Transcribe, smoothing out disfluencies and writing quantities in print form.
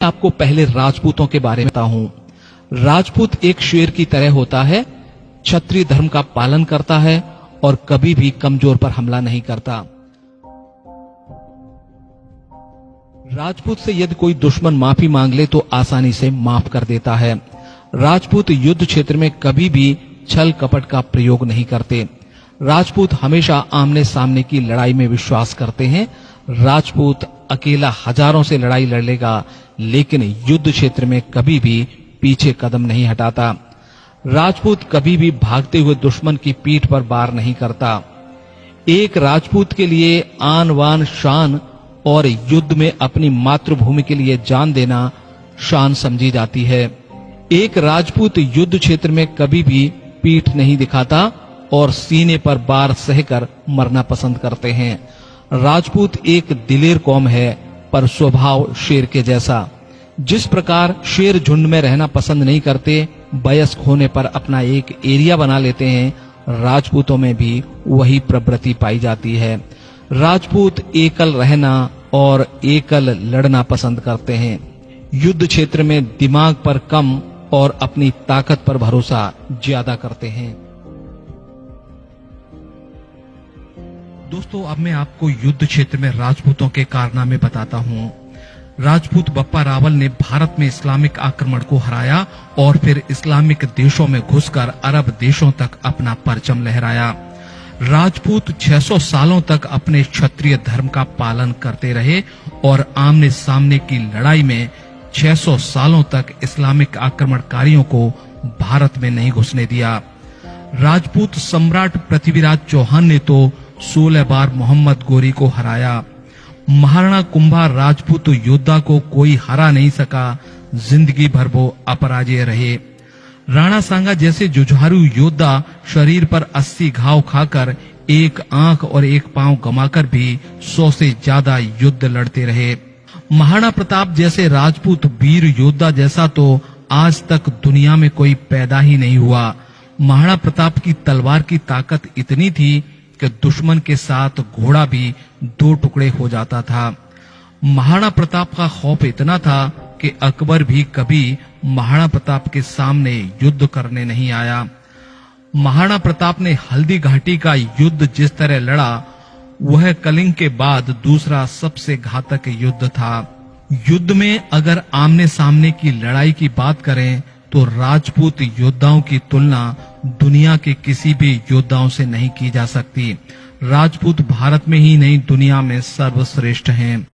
आपको पहले राजपूतों के बारे में बताता हूं। राजपूत एक शेर की तरह होता है, क्षत्रिय धर्म का पालन करता है और कभी भी कमजोर पर हमला नहीं करता। राजपूत से यदि कोई दुश्मन माफी मांग ले तो आसानी से माफ कर देता है। राजपूत युद्ध क्षेत्र में कभी भी छल कपट का प्रयोग नहीं करते। राजपूत हमेशा आमने सामने की लड़ाई में विश्वास करते हैं। राजपूत अकेला हजारों से लड़ाई लड़ लेगा, लेकिन युद्ध क्षेत्र में कभी भी पीछे कदम नहीं हटाता। राजपूत कभी भी भागते हुए दुश्मन की पीठ पर वार नहीं करता। एक राजपूत के लिए आन बान शान और युद्ध में अपनी मातृभूमि के लिए जान देना शान समझी जाती है। एक राजपूत युद्ध क्षेत्र में कभी भी पीठ नहीं दिखाता और सीने पर वार सहकर मरना पसंद करते हैं। राजपूत एक दिलेर कौम है, पर स्वभाव शेर के जैसा। जिस प्रकार शेर झुंड में रहना पसंद नहीं करते, वयस्क होने पर अपना एक एरिया बना लेते हैं, राजपूतों में भी वही प्रवृत्ति पाई जाती है। राजपूत एकल रहना और एकल लड़ना पसंद करते हैं। युद्ध क्षेत्र में दिमाग पर कम और अपनी ताकत पर भरोसा ज्यादा करते हैं। दोस्तों, अब मैं आपको युद्ध क्षेत्र में राजपूतों के कारनामे बताता हूं। राजपूत बप्पा रावल ने भारत में इस्लामिक आक्रमण को हराया और फिर इस्लामिक देशों में घुसकर अरब देशों तक अपना परचम लहराया। राजपूत 600 सालों तक अपने क्षत्रिय धर्म का पालन करते रहे और आमने सामने की लड़ाई में 600 सालों तक इस्लामिक आक्रमणकारियों को भारत में नहीं घुसने दिया। राजपूत सम्राट पृथ्वीराज चौहान ने तो 16 बार मोहम्मद गोरी को हराया। महाराणा कुंभा राजपूत योद्धा को कोई हरा नहीं सका, जिंदगी भर वो अपराजय रहे। राणा सांगा जैसे जुझारू योद्धा शरीर पर 80 घाव खाकर एक आंख और एक पांव गमाकर भी 100 से ज्यादा युद्ध लड़ते रहे। महाराणा प्रताप जैसे राजपूत वीर योद्धा जैसा तो आज तक दुनिया में कोई पैदा ही नहीं हुआ। महाराणा प्रताप की तलवार की ताकत इतनी थी कि दुश्मन के साथ घोड़ा भी 2 टुकड़े हो जाता था। महाराणा प्रताप का खौफ इतना था कि अकबर भी कभी महाराणा प्रताप के सामने युद्ध करने नहीं आया। महाराणा प्रताप ने हल्दी घाटी का युद्ध जिस तरह लड़ा, वह कलिंग के बाद दूसरा सबसे घातक युद्ध था। युद्ध में अगर आमने सामने की लड़ाई की बात करें तो राजपूत योद्धाओं की तुलना दुनिया के किसी भी योद्धाओं से नहीं की जा सकती। राजपूत भारत में ही नहीं दुनिया में सर्वश्रेष्ठ हैं।